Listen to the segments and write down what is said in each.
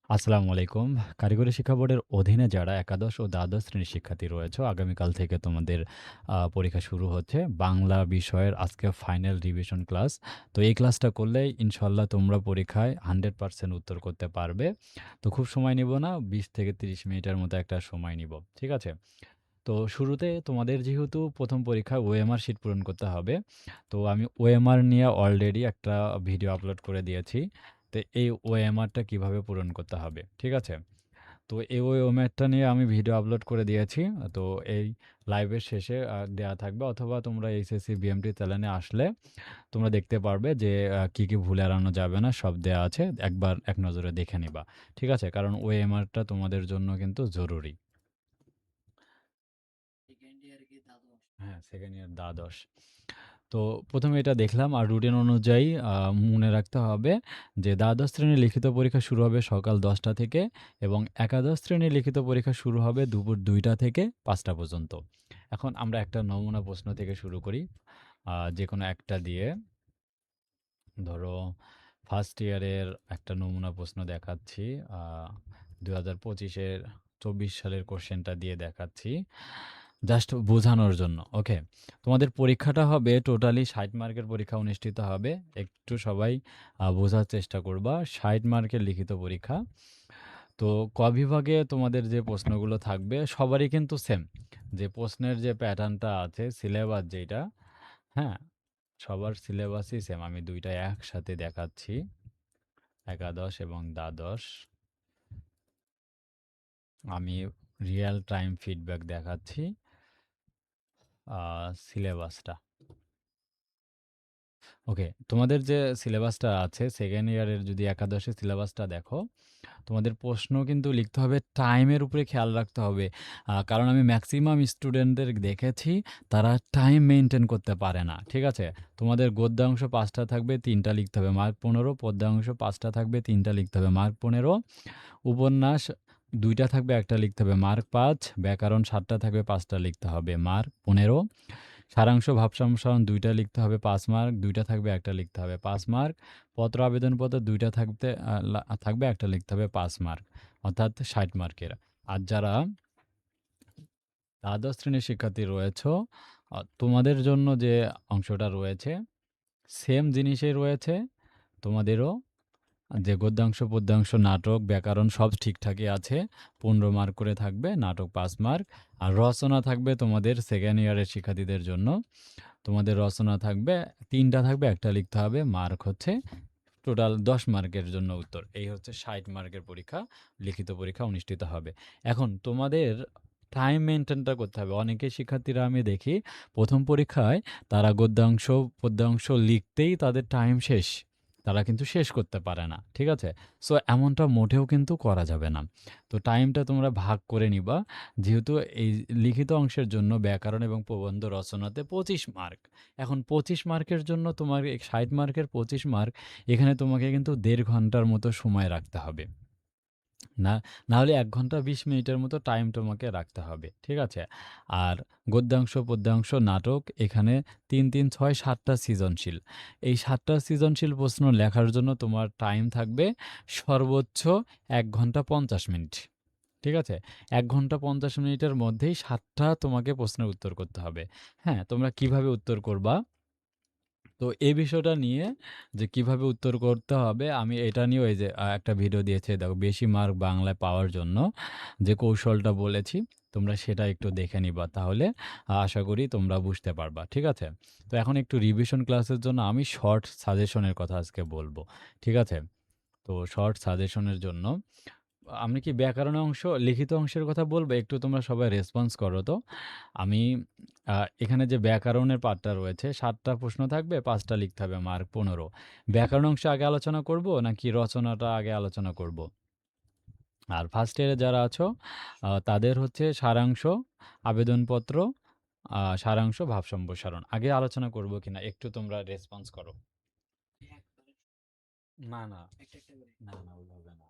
আসসালামু আলাইকুম। কারিগরি শিক্ষা বোর্ডের অধীনে যারা একাদশ ও দ্বাদশ শ্রেণীর শিক্ষার্থী রয়েছে, আগামীকাল থেকে তোমাদের পরীক্ষা শুরু হচ্ছে। বাংলা বিষয়ের আজকে ফাইনাল রিভিশন ক্লাস। তো এই ক্লাসটা করলেই ইনশাআল্লাহ তোমরা পরীক্ষায় 100% উত্তর করতে পারবে। তো খুব সময় নিব না, ২০ থেকে ৩০ মিনিটের মতো একটা সময় নিব। ঠিক আছে? তো শুরুতে তোমাদের যেহেতু ১ম পরীক্ষায় ওএমআর শিট পূরণ করতে হবে। তো আমি ওএমআর নিয়ে অলরেডি একটা ভিডিও আপলোড করে দিয়েছি। তো এই ওএমআরটা কিভাবে পূরণ করতে হবে। ঠিক আছে? তো এই ওএমআরটা নিয়ে আমি ভিডিও আপলোড করে দিয়েছি। তো এই লাইভের শেষে দেয়া থাকবে, অথবা তোমরা এইচএসসি বিএমটি চ্যানেলে আসলে তোমরা দেখতে পারবে যে কি ভুল এড়ানো যাবে না সব দেয়া আছে। একবার এক নজরে দেখে নিবা। ঠিক আছে? কারণ ওএমআরটা তোমাদের জন্য কিন্তু জরুরি। হ্যাঁ, সেকেন্ড ইয়ার দ্বাদশ। তো ১ম এ এটা দেখলাম, আর রুটিন অনুযায়ী মনে রাখতে হবে যে দ্বাদশ শ্রেণীর লিখিত পরীক্ষা শুরু হবে সকাল ১০টা থেকে, এবং একাদশ শ্রেণীর লিখিত পরীক্ষা শুরু হবে দুপুর ২টা থেকে ৫টা পর্যন্ত। এখন আমরা একটা নমুনা প্রশ্ন থেকে শুরু করি। যেকোনো একটা দিয়ে, ধরো ফার্স্ট ইয়ারের একটা নমুনা প্রশ্ন দেখাচ্ছি। আ ২০২৫ এর ২৪ সালের কোয়েশ্চেনটা দিয়ে দেখাচ্ছি। জাস্ট বোঝানোর জন্য। ওকে? তোমাদের পরীক্ষাটা হবে টোটালি ৬০ মার্কের পরীক্ষা অনুষ্ঠিত হবে। একটু সবাই বোঝার চেষ্টা করবা। ৬০ মার্কের লিখিত পরীক্ষা। তো ক বিভাগে তোমাদের যে প্রশ্নগুলো থাকবে সবারই কিন্তু সেম। যে প্রশ্নের যে প্যাটার্নটা আছে, সিলেবাস যেইটা, হ্যাঁ? সবার সিলেবাসই সেম। আমি ২ টা একসাথে দেখাচ্ছি। একাদশ এবং দ্বাদশ। আমি রিয়াল টাইম ফিডব্যাক দেখাচ্ছি সিলেবাসটা। ওকে, তোমাদের যে সিলেবাসটা আছে সেকেন্ড ইয়ারের, যদি একাদশের সিলেবাসটা দেখো, তোমাদের প্রশ্ন কিন্তু লিখতে হবে, টাইমের উপরে খেয়াল রাখতে হবে। কারণ আমি ম্যাক্সিমাম স্টুডেন্টদের দেখেছি তারা টাইম মেইনটেইন করতে পারে না। ঠিক আছে? তোমাদের গদ্যাংশ ৫টা থাকবে, ৩টা লিখতে হবে, মার্ক ১৫। পদ্যাংশ ৫টা থাকবে, ৩টা লিখতে হবে, মার্ক ১৫। উপন্যাস ২টা থাকবে, ১টা লিখতে হবে, মার্ক ৫। ব্যাকরণ ৭টা থাকবে, ৫টা লিখতে হবে, মার্ক ১৫। সারাংশ ভাবসম্মিশ্রণ ২টা লিখতে হবে, ৫ মার্ক। ২টা থাকবে, ১টা লিখতে হবে, ৫ মার্ক। পত্র আবেদনপত্র ২টা থাকবে, ১টা লিখতে হবে, ৫ মার্ক। অর্থাৎ ৬০ মার্কের। আর যারা দ্বাদশ শ্রেণীর শিক্ষার্থী রয়েছ, তোমাদের জন্য যে অংশটা রয়েছে সেম জিনিসই রয়েছে তোমাদেরও। যে গদ্যাংশ, পদ্যাংশ, নাটক, ব্যাকরণ সব ঠিকঠাকই আছে। ১৫ মার্ক করে থাকবে, নাটক ৫ মার্ক। আর রচনা থাকবে তোমাদের সেকেন্ড ইয়ারের শিক্ষার্থীদের জন্য। তোমাদের রচনা থাকবে, ৩টা থাকবে, ১টা লিখতে হবে, মার্ক হচ্ছে টোটাল ১০ মার্কের জন্য উত্তর। এই হচ্ছে ৬০ মার্কের পরীক্ষা, লিখিত পরীক্ষা অনুষ্ঠিত হবে। এখন তোমাদের টাইম মেইনটেইনটা করতে হবে। অনেকেই শিক্ষার্থীরা আমি দেখি ১ম পরীক্ষায় তারা গদ্যাংশ, পদ্যাংশ লিখতেই তাদের টাইম শেষ। তারা কিন্তু শেষ করতে পারে না। ঠিক আছে? সো এমনটা মোটেও কিন্তু করা যাবে না। তো টাইমটা তোমরা ভাগ করে নিবা। যেহেতু এই লিখিত অংশের জন্য ব্যাকরণ এবং প্রবন্ধ রচনাতে ২৫ মার্ক। এখন ২৫ মার্কের জন্য তোমার ৬০ মার্কের ২৫ মার্ক, এখানে তোমাকে কিন্তু ১.৫ ঘন্টার মতো সময় রাখতে হবে। না, না হলে ১ ঘন্টা ২০ মিনিটের মতো টাইম তোমাকে রাখতে হবে। ঠিক আছে? আর গদ্যাংশ, পদ্যাংশ, নাটক, এখানে ৩, ৩, ৬, ৭টা সৃজনশীল। এই ৭টা সৃজনশীল প্রশ্ন লেখার জন্য তোমার টাইম থাকবে সর্বোচ্চ ১ ঘন্টা ৫০ মিনিট। ঠিক আছে? ১ ঘন্টা ৫০ মিনিটের মধ্যেই ৭টা তোমাকে প্রশ্নের উত্তর করতে হবে। হ্যাঁ, তোমরা কিভাবে উত্তর করবা? তো এই বিষয়টা নিয়ে, যে কিভাবে উত্তর করতে হবে, আমি এটা নিয়েও এই যে একটা ভিডিও দিয়েছি দেখো, বেশি মার্ক বাংলায় পাওয়ার জন্য যে কৌশলটা বলেছি, তোমরা সেটা একটু দেখে নিবা। তাহলে আশা করি তোমরা বুঝতে পারবা। ঠিক আছে? তো এখন একটু রিভিশন ক্লাসের জন্য আমি শর্ট সাজেশনের কথা আজকে বলবো। ঠিক আছে? তো শর্ট সাজেশনের জন্য আমি কি ব্যাকরণ অংশ, লিখিত অংশের কথা বলবো? একটু তোমরা সবাই রেসপন্স করো তো। আমি আ এখানে যে ব্যাকরণের পার্টটা রয়েছে, ৭ টা প্রশ্ন থাকবে, ৫ টা লিখতে হবে, মার্ক ১৫। ব্যাকরণ অংশ আগে আলোচনা করব নাকি রচনাটা আগে আলোচনা করব? আর ফার্স্ট ইয়ারে যারা আছো তাদের হচ্ছে সারাংশ, আবেদনপত্র, সারাংশ, ভাব সম্প্রসারণ আগে আলোচনা করব কিনা একটু তোমরা রেসপন্স করো। না, না। না, না, ওইভাবে না।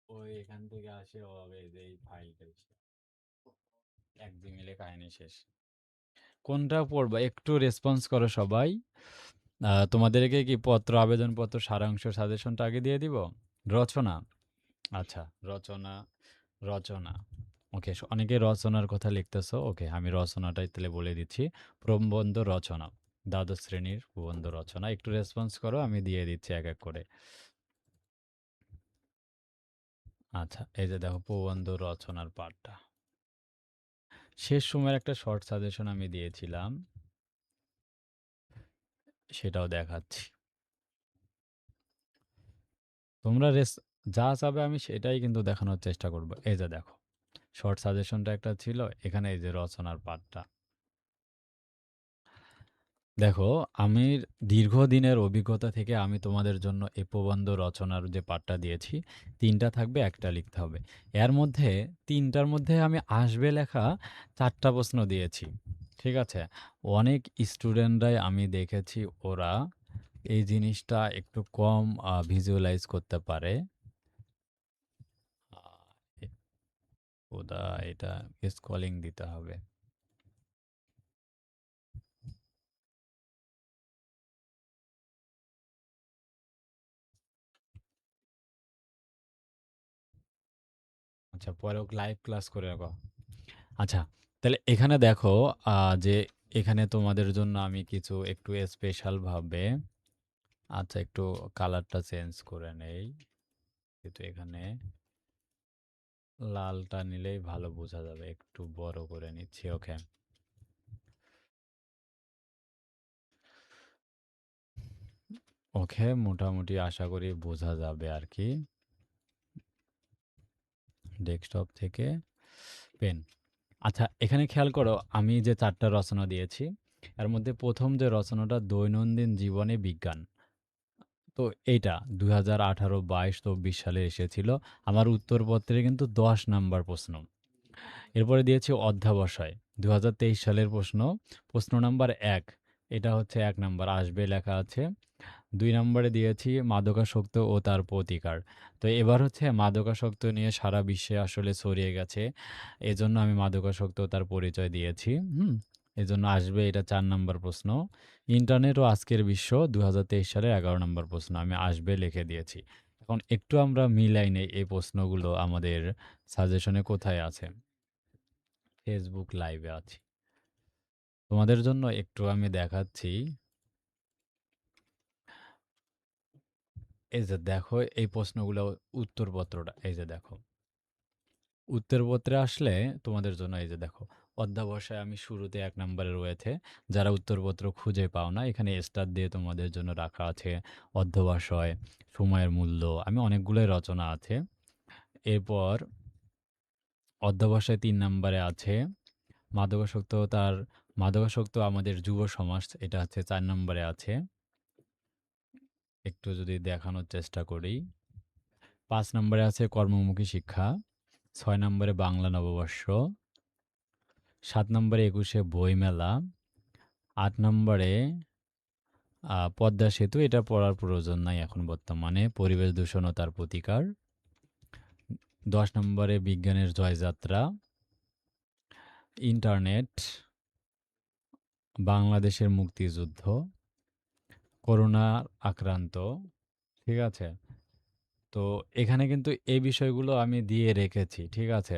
ওই এখান থেকে আসে হবে যে এই ফাইলটা, এক জিমেইলে কাহিনী শেষ। কোনটা পড়বা একটু রেসপন্স করো সবাই। তোমাদেরকে কি পত্র, আবেদনপত্র, সারাংশ, সাজেশনটা আগে দিয়ে দিব? রচনা? আচ্ছা, রচনা, রচনা। ওকে, অনেকে রচনার কথা লিখতেছো। ওকে, আমি রচনাটাই তাহলে বলে দিচ্ছি। প্রবন্ধ রচনা। দ্বাদশ শ্রেণীর প্রবন্ধ রচনা। একটু রেসপন্স করো, আমি দিয়ে দিচ্ছি এক, এক করে। আচ্ছা, এই যে দেখো প্রবন্ধ রচনার পার্টটা। শেষ সময়ের একটা শর্ট সাজেশন আমি দিয়েছিলাম, সেটাও দেখাচ্ছি। তোমরা যা চাবে আমি সেটাই কিন্তু দেখানোর চেষ্টা করব। এই যে দেখো, শর্ট সাজেশনটা একটা ছিল, এখানে এই যে রচনার পার্টটা। দেখো, আমি দীর্ঘদিনের অভিজ্ঞতা থেকে আমি তোমাদের জন্য এই প্রবন্ধ রচনার যে পার্টটা দিয়েছি, ৩ টা থাকবে, ১ টা লিখতে হবে। এর মধ্যে ৩ টার মধ্যে আমি আসবে লেখা ৪ টা প্রশ্ন দিয়েছি। ঠিক আছে? অনেক স্টুডেন্টরাই আমি দেখেছি ওরা এই জিনিসটা একটু কম ভিজুয়ালাইজ করতে পারে। আ এ খোদা, এটা স্ক্রলিং দিতে হবে। আচ্ছা, পরেও লাইভ ক্লাস করে রাখো। আচ্ছা, তাহলে এখানে দেখো যে এখানে তোমাদের জন্য আমি কিছু একটু স্পেশাল ভাবে, আচ্ছা একটু কালারটা চেঞ্জ করে নেই। কিন্তু এখানে লালটা নিলেই ভালো বোঝা যাবে। একটু বড় করে নিচ্ছি। ওকে। ওকে, মোটামুটি আশা করি বোঝা যাবে আর কি। ডেস্কটপ থেকে পেন। আচ্ছা, এখানে খেয়াল করো, আমি যে ৪ টা রচনা দিয়েছি, এর মধ্যে ১ম যে রচনাটা দৈনন্দিন জীবনে বিজ্ঞান। তো এইটা ২০১৮, ২২, ২৪ সালে এসেছিল। আমার উত্তরপত্রে কিন্তু ১০ নাম্বার প্রশ্ন। এরপরে দিয়েছি অধ্যাবসায়। ২০২৩ সালের প্রশ্ন। প্রশ্ন নাম্বার ১। এটা হচ্ছে ১ নাম্বার, আসবে লেখা আছে। ২ নম্বরে দিয়েছি মাদকাসক্ত ও তার প্রতিকার। তো এবার হচ্ছে মাদকাসক্ত নিয়ে সারা বিশ্বে আসলে ছড়িয়ে গেছে। এজন্য আমি মাদকাসক্ত ও তার পরিচয় দিয়েছি। হুম? এজন্য আসবে এটা ৪ নম্বর প্রশ্ন। ইন্টারনেট ও আজকের বিশ্ব ২০২৩ সালের ১১ নম্বর প্রশ্ন। আমি আসবে লিখে দিয়েছি। এখন একটু আমরা মিলাই নেই এই প্রশ্নগুলো আমাদের সাজেশনে কোথায় আছে। ফেসবুক লাইভে আছি। তোমাদের জন্য একটু আমি দেখাচ্ছি। এই যে দেখো, এই প্রশ্নগুলো উত্তরপত্রটা এই যে দেখো। উত্তরপত্রে আসলে তোমাদের জন্য এই যে দেখো, অধ্যাবসায় আমি শুরুতে ১ নম্বরে রয়েছে। যারা উত্তরপত্র খুঁজে পাও না, এখানে স্টার দিয়ে তোমাদের জন্য রাখা আছে। অধ্যবসায়, সময়ের মূল্য, আমি অনেকগুলোই রচনা আছে। এরপর অধ্যবসায় ৩ নম্বরে আছে। মাদকাসক্ত তার মাদকাসক্ত আমাদের যুব সমাজ, এটা হচ্ছে ৪ নম্বরে আছে। একটু যদি দেখানোর চেষ্টা করি। ৫ নম্বরে আছে কর্মমুখী শিক্ষা। ৬ নম্বরে বাংলা নববর্ষ। ৭ নম্বরে ২১শে বইমেলা। ৮ নম্বরে পদ্মা সেতু, এটা পড়ার প্রয়োজন নাই এখন বর্তমানে। পরিবেশ দূষণ ও তার প্রতিকার। ১০ নম্বরে বিজ্ঞানের জয়যাত্রা। ইন্টারনেট, বাংলাদেশের মুক্তিযুদ্ধ, করোনা আক্রান্ত। ঠিক আছে? তো এখানে কিন্তু এই বিষয়গুলো আমি দিয়ে রেখেছি। ঠিক আছে?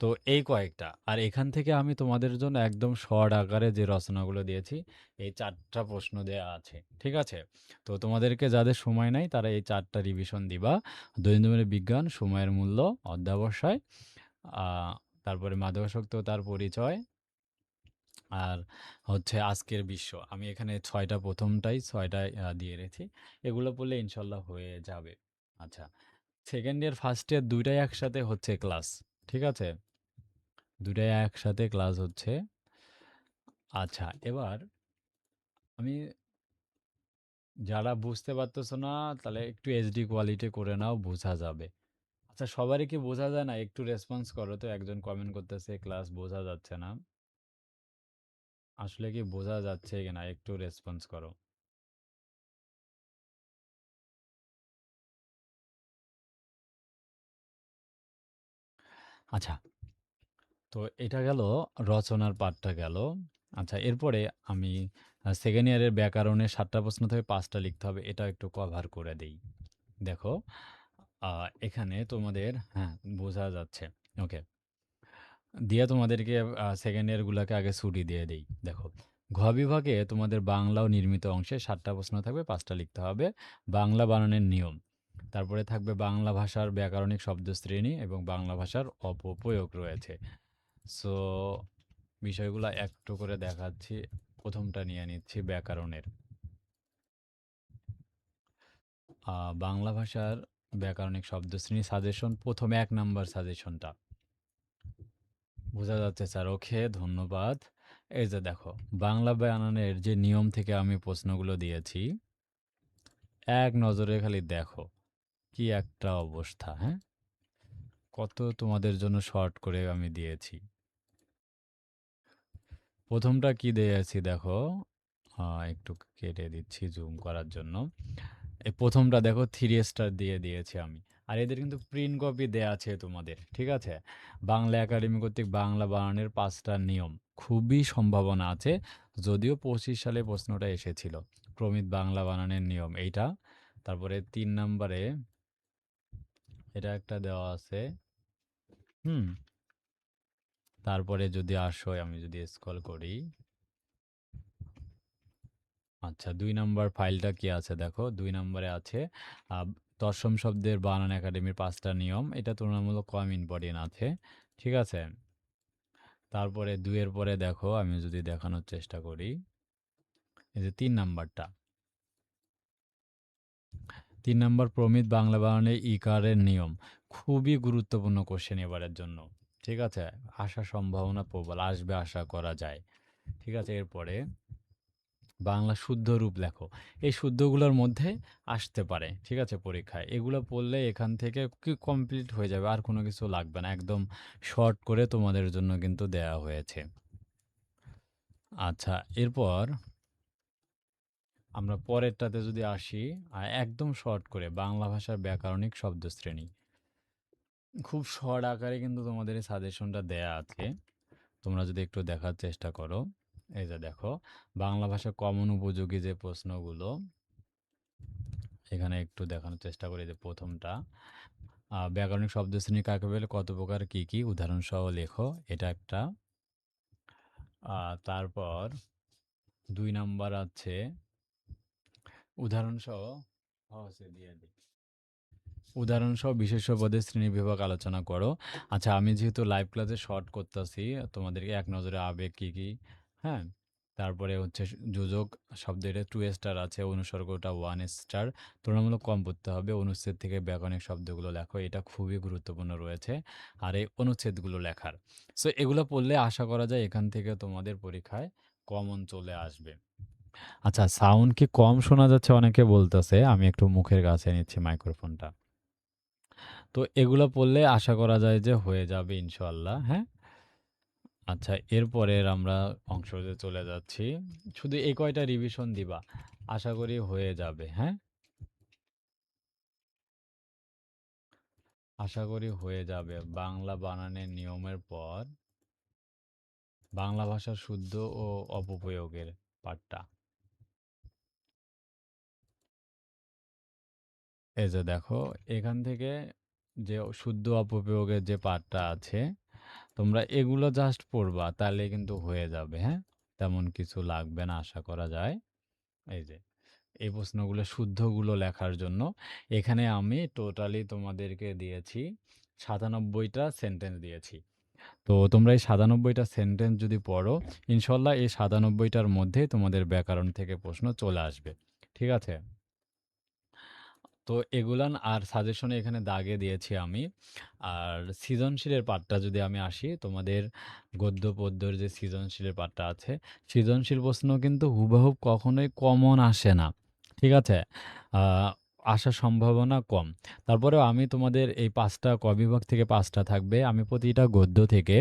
তো এই কয়েকটা। আর এখান থেকে আমি তোমাদের জন্য একদম শর্ট আকারে যে রচনাগুলো দিয়েছি, এই ৪ টা প্রশ্ন দেয়া আছে। ঠিক আছে? তো তোমাদেরকে যাদের সময় নাই তারা এই ৪ টা রিভিশন দিবা। দৈনন্দিন বিজ্ঞান, সময়ের মূল্য, অধ্যাবসায়, আ তারপরে মাদকাসক্ত ও তার পরিচয়, আর হচ্ছে আজকের বিশ্ব। আমি এখানে ৬ টা, ১ম টাই ৬ টায় দিয়ে রেখেছি। এগুলো পড়লে ইনশাআল্লাহ হয়ে যাবে। আচ্ছা। 2nd ইয়ার, 1st ইয়ার ২ টাই একসাথে হচ্ছে ক্লাস। ঠিক আছে? ২ টাই একসাথে ক্লাস হচ্ছে। আচ্ছা, এবার আমি, যারা বুঝতে পারতেছো না তাহলে একটু এইচডি কোয়ালিটি করে নাও, বোঝা যাবে। আচ্ছা, সবারই কি বোঝা যায় না? একটু রেসপন্স করো তো। একজন কমেন্ট করতেছে ক্লাস বোঝা যাচ্ছে না। আসলে কি বোঝা যাচ্ছে কিনা একটু রেসপন্স করো। আচ্ছা, তো এটা গেল রচনার পাঠটা গেল। আচ্ছা, এরপরে আমি সেকেন্ড ইয়ারের ব্যাকরণের ৭ টা প্রশ্ন থেকে ৫ টা লিখতে হবে। এটাও একটু কভার করে দেই। দেখো, আ এখানে তোমাদের হ্যাঁ, বোঝা যাচ্ছে। ওকে। দিয়ে তোমাদেরকে সেকেন্ড ইয়ার গুলাকে আগে ছুটি দিয়ে দেই। দেখো, ঘ বিভাগে তোমাদের বাংলা ও নির্মিত অংশে ৭ টা প্রশ্ন থাকবে, ৫ টা লিখতে হবে। বাংলা বানানের নিয়ম। তারপরে থাকবে বাংলা ভাষার ব্যাকরণিক শব্দশ্রেণী এবং বাংলা ভাষার অপপ্রয়োগ রয়েছে। সো বিষয়গুলা একটু করে দেখাচ্ছি। প্রথমটা নিয়ে নিচ্ছি ব্যাকরণের। বাংলা ভাষার ব্যাকরণিক শব্দশ্রেণী সাজেশন, প্রথম ১ নাম্বার সাজেশনটা। বোঝা যাচ্ছে স্যার। ওকে, ধন্যবাদ। এই যে দেখো, বাংলা বানানের যে নিয়ম থেকে আমি প্রশ্নগুলো দিয়েছি, এক নজরে খালি দেখো কি একটা অবস্থা, হ্যাঁ? কত তোমাদের জন্য শর্ট করে আমি দিয়েছি। প্রথমটা কি দিয়েছি দেখো, একটু কেটে দিচ্ছি জুম করার জন্য। এই প্রথমটা দেখো 3 স্টার দিয়ে দিয়েছি আমি। আর এদের কিন্তু প্রিন্ট কপি দেয়া আছে তোমাদের। ঠিক আছে? বাংলা একাডেমি কর্তৃক বাংলা বানানের ৫ টা নিয়ম। খুবই সম্ভাবনা আছে। যদিও ২৫ সালে প্রশ্নটা এসেছিল। প্রমিত বাংলা বানানের নিয়ম এইটা। তারপরে ৩ নাম্বারে এটা একটা দেওয়া আছে। হুম? তারপরে যদি আসো, আমি যদি স্ক্রল করি। আচ্ছা, ২ নাম্বার ফাইলটা কি আছে দেখো। ২ নম্বরে আছে আ তৎসম শব্দের বানান একাডেমির ৫ টা নিয়ম। এটা তুলনামূলক কম ইম্পোর্টেন্ট আছে। ঠিক আছে? তারপরে ২ এর পরে দেখো, আমি যদি দেখানোর চেষ্টা করি। এই যে ৩ নাম্বারটা। ৩ নাম্বার প্রমিত বাংলা বানানে ইকারের নিয়ম। খুবই গুরুত্বপূর্ণ কোশ্চেন এবারের জন্য। ঠিক আছে? আসার সম্ভাবনা প্রবল। আসবে আশা করা যায়। ঠিক আছে? এরপরে বাংলা শুদ্ধ রূপ লেখো। এই শুদ্ধগুলোর মধ্যে আসতে পারে। ঠিক আছে? পরীক্ষায়। এগুলো পড়লে এখান থেকে কি কমপ্লিট হয়ে যাবে। আর কোনো কিছু লাগবে না। একদম শর্ট করে তোমাদের জন্য কিন্তু দেয়া হয়েছে। আচ্ছা, এরপর আমরা পরেরটাতে যদি আসি, একদম শর্ট করে বাংলা ভাষার ব্যাকরণিক শব্দশ্রেণী। খুব শর্ট আকারে কিন্তু তোমাদের এই সাজেশনটা দেয়া আছে। তোমরা যদি একটু দেখার চেষ্টা করো। এই যে দেখো, বাংলা ভাষা কমন উপযোগী যে প্রশ্নগুলো, এখানে একটু দেখানোর চেষ্টা করি। যে প্রথমটা, ব্যাকরণিক শব্দশ্রেণী কাকে বলে, কত প্রকার, কি কি, উদাহরণসহ লেখো। এটা একটা। তারপর ২ নাম্বার আছে উদাহরণসহ, সহজে দিয়ে দিই। উদাহরণসহ বিশেষ্য পদের শ্রেণীবিভাগ আলোচনা করো। আচ্ছা, আমি যেহেতু লাইভ ক্লাসে শর্ট করতেছি, তোমাদেরকে এক নজরে আবেগ কি কি, হ্যাঁ? তারপরে হচ্ছে যোজক শব্দ, এটা 2 স্টার আছে, অনুসর্গটা 1 স্টার। তুলনামূলক কম পড়তে হবে। অনুচ্ছেদ থেকে ব্যাকরণিক শব্দগুলো লেখো। এটা খুবই গুরুত্বপূর্ণ রয়েছে। আর এই অনুচ্ছেদগুলো লেখার। সো এগুলো পড়লে আশা করা যায় এখান থেকে তোমাদের পরীক্ষায় কমন চলে আসবে। আচ্ছা, সাউন্ড কি কম শোনা যাচ্ছে অনেকে বলতেছে। আমি একটু মুখের কাছে নিচ্ছি মাইক্রোফোনটা। তো এগুলা পড়লে আশা করা যায় যে হয়ে যাবে ইনশাআল্লাহ, হ্যাঁ? আচ্ছা, এরপরের আমরা অংশতে চলে যাচ্ছি। শুধু এই কয়টা রিভিশন দিবা। আশা করি হয়ে যাবে, হ্যাঁ? আশা করি হয়ে যাবে। বাংলা বানানের নিয়মের পর বাংলা ভাষার শুদ্ধ ও অপপ্রয়োগের পার্টটা। এই যে দেখো, এখান থেকে যে শুদ্ধ অপপ্রয়োগের যে পার্টটা আছে, তোমরা এগুলো জাস্ট পড়বা, তাহলে কিন্তু হয়ে যাবে, হ্যাঁ? তেমন কিছু লাগবে না আশা করা যায়। এই যে এই প্রশ্নগুলো শুদ্ধগুলো লেখার জন্য এখানে আমি টোটালি তোমাদেরকে দিয়েছি ৯৭টা সেন্টেন্স দিয়েছি। তো তোমরা এই ৯৭টা সেন্টেন্স যদি পড়ো, ইনশাল্লাহ এই ৯৭টার মধ্যে তোমাদের ব্যাকরণ থেকে প্রশ্ন চলে আসবে। ঠিক আছে? তো এগুলান আর সাজেশনে এখানে দাগে দিয়েছি আমি। আর সৃজনশীলের পার্টটা যদি আমি আসি, তোমাদের গদ্য পদ্যর যে সৃজনশীলের পার্টটা আছে, সৃজনশীল প্রশ্ন কিন্তু হুবহুব কখনোই কমন আসে না। ঠিক আছে? আ আসার সম্ভাবনা কম। তারপরেও আমি তোমাদের এই ৫ টা ক বিভাগ থেকে ৫ টা থাকবে। আমি প্রতিটা গদ্য থেকে,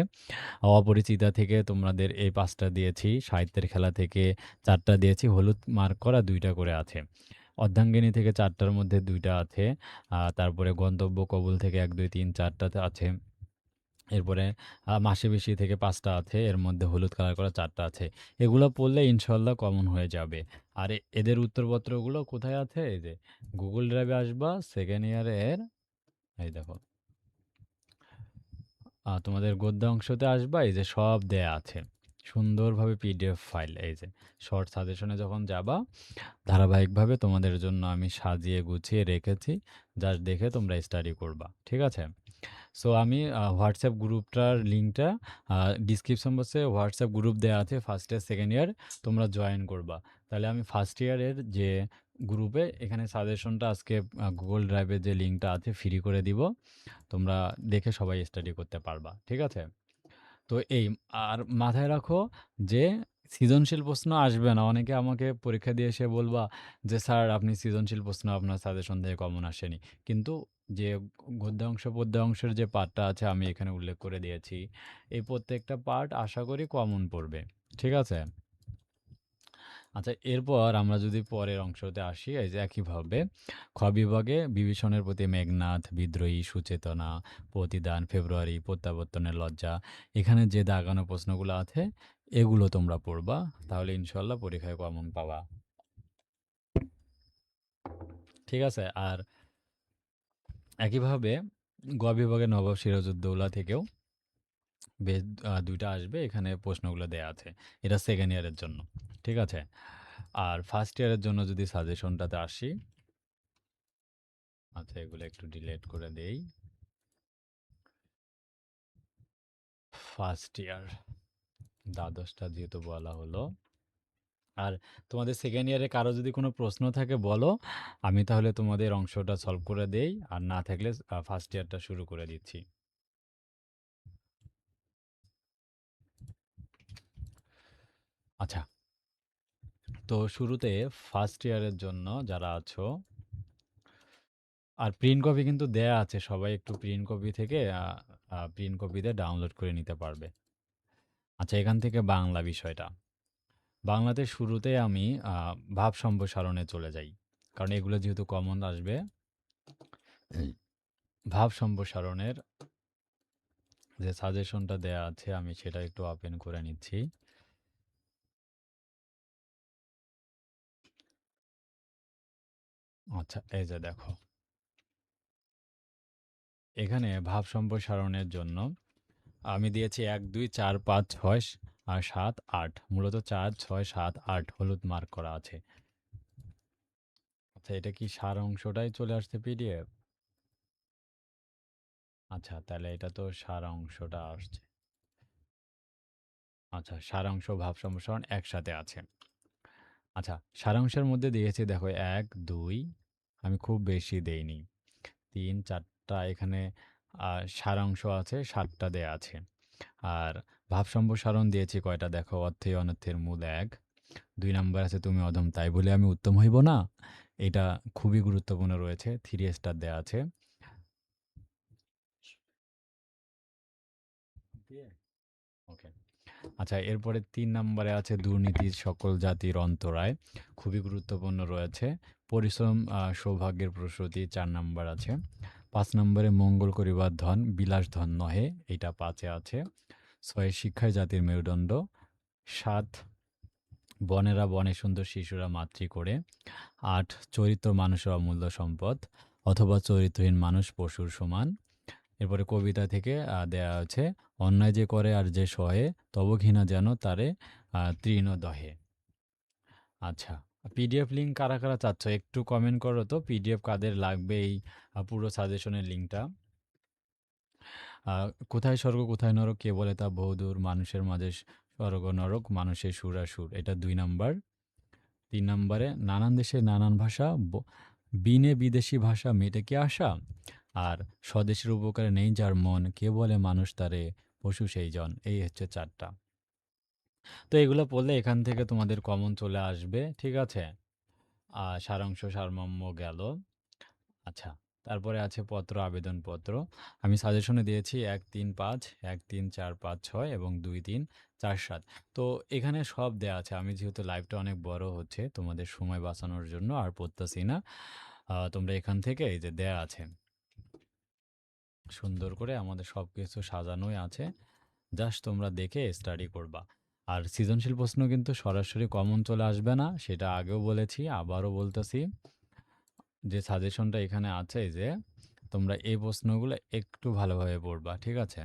অপরিচিতা থেকে তোমাদের এই ৫ টা দিয়েছি। সাহিত্যের খেলা থেকে ৪ টা দিয়েছি। হলুদ মার্ক করা ২ টা করে আছে। অর্ধাঙ্গিনী থেকে ৪ টার মধ্যে ২ টা আছে। তারপরে গন্তব্য কবুল থেকে ১, ২, ৩, ৪ টাতে আছে। এরপরে মাসে-বেশি থেকে ৫ টা আছে। এর মধ্যে হলুদ কালার করা ৪ টা আছে। এগুলো পড়লে ইনশাআল্লাহ কমন হয়ে যাবে। আর এদের উত্তরপত্রগুলো কোথায় আছে? এই যে Google Drive এ আসবা, 2nd ইয়ারের এই দেখো, তোমাদের গদ্য অংশতে আসবা, এই যে সব দেয়া আছে। সুন্দরভাবে পিডিএফ ফাইল, এই যে শর্ট সাজেশনে যখন যাবা, ধারাবাহিকভাবে তোমাদের জন্য আমি সাজিয়ে গুছিয়ে রেখেছি। জাস্ট দেখে তোমরা স্টাডি করবা। ঠিক আছে? সো আমি হোয়াটসঅ্যাপ গ্রুপটার লিঙ্কটা ডিসক্রিপশন বক্সে হোয়াটসঅ্যাপ গ্রুপ দেওয়া আছে ফার্স্ট ইয়ার সেকেন্ড ইয়ার, তোমরা জয়েন করবা। তাহলে আমি ফার্স্ট ইয়ারের যে গ্রুপে এখানে সাজেশনটা আজকে গুগল ড্রাইভের যে লিঙ্কটা আছে ফ্রি করে দিব, তোমরা দেখে সবাই স্টাডি করতে পারবা। ঠিক আছে? তো এই, আর মাথায় রাখো যে সৃজনশীল প্রশ্ন আসবে না। অনেকে আমাকে পরীক্ষা দিয়ে এসে বলবা যে স্যার আপনি সৃজনশীল প্রশ্ন আপনার সাজেশন থেকে কমন আসেনি, কিন্তু যে গদ্যাংশ পদ্যাংশের যে পার্টটা আছে আমি এখানে উল্লেখ করে দিয়েছি, এই প্রত্যেকটা পার্ট আশা করি কমন পড়বে। ঠিক আছে? আচ্ছা, এরপর আমরা যদি পরের অংশতে আসি, এই যে একইভাবে খ বিভাগে বিভীষণের প্রতি মেঘনাদ, বিদ্রোহী, সুচেতনা, প্রতিদান, ফেব্রুয়ারি, প্রত্যাবর্তনের লজ্জা, এখানে যে দাগানো প্রশ্নগুলো আছে এগুলো তোমরা পড়বা, তাহলে ইনশাল্লাহ পরীক্ষায় কমন পাবা। ঠিক আছে? আর একইভাবে গ বিভাগে নবাব সিরাজউদ্দৌলা থেকেও বেশ ২টা আসবে, এখানে প্রশ্নগুলো দেয়া আছে। এটা সেকেন্ড ইয়ারের জন্য। ঠিক আছে? আর ফার্স্ট ইয়ারের জন্য যদি সাজেশনটাতে আসি, আচ্ছা এগুলো একটু ডিলিট করে দেই। ফার্স্ট ইয়ার দ্বাদশটা যেহেতু বলা হলো, আর তোমাদের সেকেন্ড ইয়ারে কারো যদি কোনো প্রশ্ন থাকে বলো, আমি তাহলে তোমাদের অংশটা সলভ করে দেই, আর না থাকলে ফার্স্ট ইয়ারটা শুরু করে দিচ্ছি। আচ্ছা, তো শুরুতে ফার্স্ট ইয়ারের জন্য যারা আছো, আর প্রিন্ট কপি কিন্তু দেয়া আছে, সবাই একটু প্রিন্ট কপি থেকে প্রিন্ট কপিতে ডাউনলোড করে নিতে পারবে। আচ্ছা, এখান থেকে বাংলা বিষয়টা, বাংলাতে শুরুতে আমি ভাব সম্প্রসারণে চলে যাই, কারণ এগুলো যেহেতু কমন আসবে। ভাব সম্প্রসারণের যে সাজেশনটা দেয়া আছে আমি সেটা একটু ওপেন করে নিচ্ছি। আচ্ছা, এই যে দেখো, এখানে ভাব সম্প্রসারণের জন্য আমি দিয়েছি ১, ২, ৪, ৫, ৬ আর ৭, ৮, মূলত ৪, ৬, ৭, ৮ হলুদ মার্ক করা আছে। আচ্ছা, এটা কি সার অংশটাই চলে আসছে পিডিএফ? আচ্ছা, তাহলে এটা তো সার অংশটা আসছে। আচ্ছা, সারাংশ ভাব সম্প্রসারণ একসাথে আছে। আচ্ছা, সারাংশের মধ্যে দিয়েছি দেখো ১, ২, আমি খুব বেশি দেইনি। ৩, ৪ টা এখানে সারাংশ আছে, ৭ টা দেয়া আছে। আর ভাব সম্প্রসারণ দিয়েছি কয়টা দেখো, অর্থে অনর্থের মূল ১। ২ নাম্বার আছে তুমি অধম তাই বলে আমি উত্তম হইব না। এটা খুবই গুরুত্বপূর্ণ রয়েছে, 3 স্টার দেয়া আছে। ওকে। আচ্ছা, এরপরে ৩ নাম্বারে আছে দুর্নীতির সকল জাতির অন্তরায়, খুবই গুরুত্বপূর্ণ রয়েছে। পরিশ্রম সৌভাগ্যের প্রসূতি ৪ নাম্বার আছে। ৫ নম্বরে মঙ্গল করিবার ধন বিলাস ধন নহে, এইটা ৫ এ আছে। ৬ শিক্ষাই জাতির মেরুদণ্ড। ৭ বনেরা বনে সুন্দর শিশুরা মাতৃ করে। ৮ চরিত্র মানুষের অমূল্য সম্পদ, অথবা চরিত্রহীন মানুষ পশুর সমান। এরপরে কবিতা থেকে দেয়া আছে, অন্যায় যে করে আর যে সহে তব ঘৃণা যেন তারে তৃণ দহে। আচ্ছা, পিডিএফ লিঙ্ক কারা কারা চাচ্ছ একটু কমেন্ট করো তো, পিডিএফ কাদের লাগবে এই পুরো সাজেশনের লিঙ্কটা। কোথায় স্বর্গ কোথায় নরক কে বলে তা বহুদূর, মানুষের মাঝে স্বর্গ নরক মানুষের সুরাসুর, এটা ২ নাম্বার। ৩ নম্বরে নানান দেশে নানান ভাষা, বিনে বিদেশি ভাষা মেটে কি আশা, আর স্বদেশের উপকারে নেই যার মন কে বলে মানুষ তারে পশু সেই জন, এই হচ্ছে ৪টা। তো এগুলো পড়লে এখান থেকে তোমাদের কমন চলে আসবে। ঠিক আছে? সারাংশ সারমর্ম গেল। আচ্ছা, তারপরে আছে পত্র আবেদনপত্র। আমি সাজেশনে দিয়েছি ১, ৩, ৫, ১, ৩, ৪, ৫, ৬ এবং ২, ৩, ৪, ৭। তো এখানে সব দেয়া আছে। আমি যেহেতু লাইভটা অনেক বড় হচ্ছে তোমাদের সময় বাঁচানোর জন্য আর পড়তেছি না। তোমরা এখান থেকে এই যে দেয়া আছে সুন্দর করে আমাদের সব কিছু সাজানোই আছে। জাস্ট তোমরা দেখে স্টাডি করবা। আর সৃজনশীল প্রশ্ন কিন্তু সরাসরি কমন চলে আসবে না, সেটা আগেও বলেছি, আবারও বলতেছি। যে সাজেশনটা এখানে আছে যে তোমরা এই প্রশ্নগুলো একটু ভালোভাবে পড়বা, ঠিক আছে?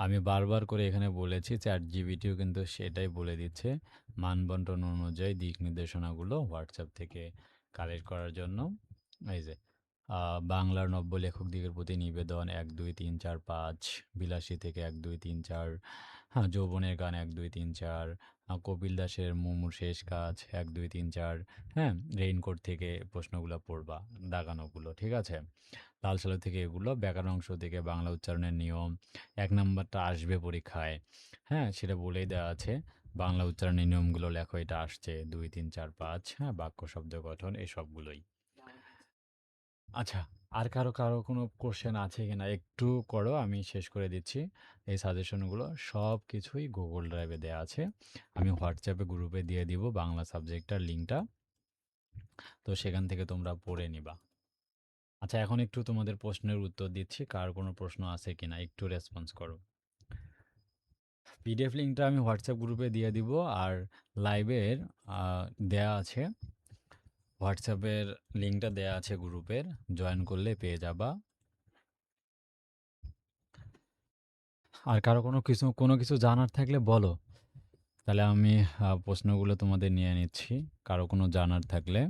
আমি বারবার করে এখানে বলেছি, চ্যাট জিপিটিও কিন্তু সেটাই বলে দিচ্ছে, মানবন্টন অনুযায়ী দিক নির্দেশনাগুলো হোয়াটসঅ্যাপ থেকে কালেক্ট করার জন্য। এই যে বাংলার নব্য লেখক দিগের প্রতি নিবেদন ১ ২ ৩ ৪ ৫, বিলাসী থেকে ১ ২ ৩ ৪, হ্যাঁ যৌবনের গান ১ ২ ৩ ৪, কপিল দাসের মুমুর শেষ কাজ ১ ২ ৩ ৪, হ্যাঁ রেইনকোট থেকে প্রশ্নগুলো পড়বা, দাগানোগুলো, ঠিক আছে? লাল সালু থেকে এগুলো, ব্যাকরণ অংশ থেকে বাংলা উচ্চারণের নিয়ম ১ নাম্বারটা আসবে পরীক্ষায়, হ্যাঁ সেটা বলেই দেওয়া আছে। বাংলা উচ্চারণের নিয়মগুলো লেখো, এটা আসছে ২ ৩ ৪ ৫, হ্যাঁ বাক্য শব্দ গঠন এসবগুলোই। আচ্ছা, আর কারো কোনো কোশ্চেন আছে কিনা একটু করো, আমি শেষ করে দিচ্ছি। এই সাজেশনগুলো সব কিছুই গুগল ড্রাইভে দেওয়া আছে, আমি হোয়াটসঅ্যাপে গ্রুপে দিয়ে দিব বাংলা সাবজেক্টটার লিঙ্কটা, তো সেখান থেকে তোমরা পড়ে নিবা। আচ্ছা, এখন একটু তোমাদের প্রশ্নের উত্তর দিচ্ছি, কার কোনো প্রশ্ন আছে কিনা একটু রেসপন্স করো। পিডিএফ লিঙ্কটা আমি হোয়াটসঅ্যাপ গ্রুপে দিয়ে দিব, আর লাইভের দেয়া আছে, হোয়াটসঅ্যাপের লিঙ্কটা দেয়া আছে গ্রুপের, জয়েন করলে পেয়ে যাবা। আর কারো কোনো কিছু জানার থাকলে বলো, তাহলে আমি প্রশ্নগুলো তোমাদের নিয়ে নিচ্ছি। কারো কোনো জানার থাকলে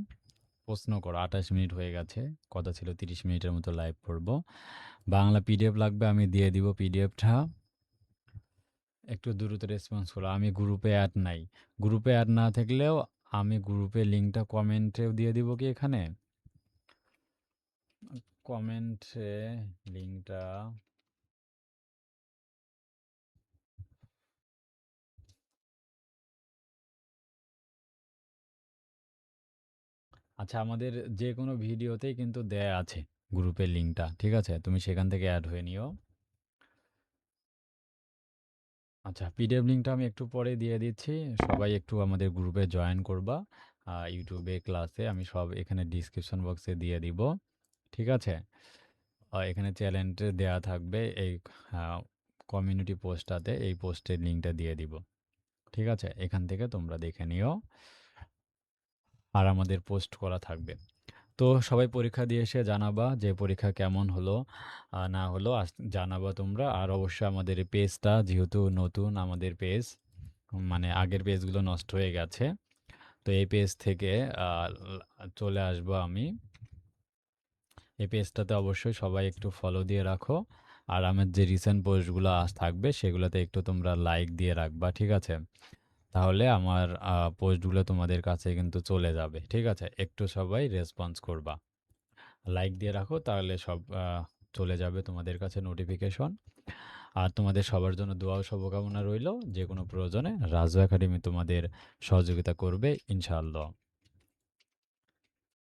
প্রশ্ন করো। ২৮ মিনিট হয়ে গেছে, কথা ছিল ৩০ মিনিটের মতো লাইভ করব। বাংলা পিডিএফ লাগবে, আমি দিয়ে দিব পিডিএফটা, একটু দ্রুত রেসপন্স করো। আমি গ্রুপে অ্যাড নাই, গ্রুপে অ্যাড না থাকলেও আমি গ্রুপের লিঙ্কটা কমেন্টেও দিয়ে দিব কি এখানে, কমেন্টে লিঙ্কটা। আচ্ছা, আমাদের যে কোনো ভিডিওতেই কিন্তু দেয়া আছে গ্রুপের লিঙ্কটা, ঠিক আছে? তুমি সেখান থেকে অ্যাড হয়ে নিও। আচ্ছা, পিডিএফ লিঙ্কটা আমি একটু পরে দিয়ে দিচ্ছি, সবাই একটু আমাদের গ্রুপে জয়েন করবা। ইউটিউবে ক্লাসে আমি সব এখানে ডিসক্রিপশন বক্সে দিয়ে দিব, ঠিক আছে? এখানে চ্যানেলটা দেয়া থাকবে, এই কমিউনিটি পোস্টটাতে এই পোস্টের লিঙ্কটা দিয়ে দিব, ঠিক আছে? এখান থেকে তোমরা দেখে নিও, আর আমাদের পোস্ট করা থাকবে। তো সবাই পরীক্ষা দিয়ে এসে জানাবা যে পরীক্ষা কেমন হলো না হলো, জানাবা তোমরা। আর অবশ্যই আমাদের এই পেজটা যেহেতু নতুন, আমাদের পেজ মানে আগের পেজগুলো নষ্ট হয়ে গেছে, তো এই পেজ থেকে চলে আসবো আমি। এই পেজটাতে অবশ্যই সবাই একটু ফলো দিয়ে রাখো, আর আমার যে রিসেন্ট পোস্টগুলো থাকবে সেগুলোতে একটু তোমরা লাইক দিয়ে রাখবা, ঠিক আছে? তাহলে আমার পোস্টগুলো তোমাদের কাছে কিন্তু চলে যাবে, ঠিক আছে? একটু সবাই রেসপন্স করবা, লাইক দিয়ে রাখো, তাহলে সব চলে যাবে তোমাদের কাছে নোটিফিকেশন। আর তোমাদের সবার জন্য দোয়া ও শুভকামনা রইল, যে কোনো প্রয়োজনে রাজু একাডেমি তোমাদের সহযোগিতা করবে ইনশাআল্লাহ।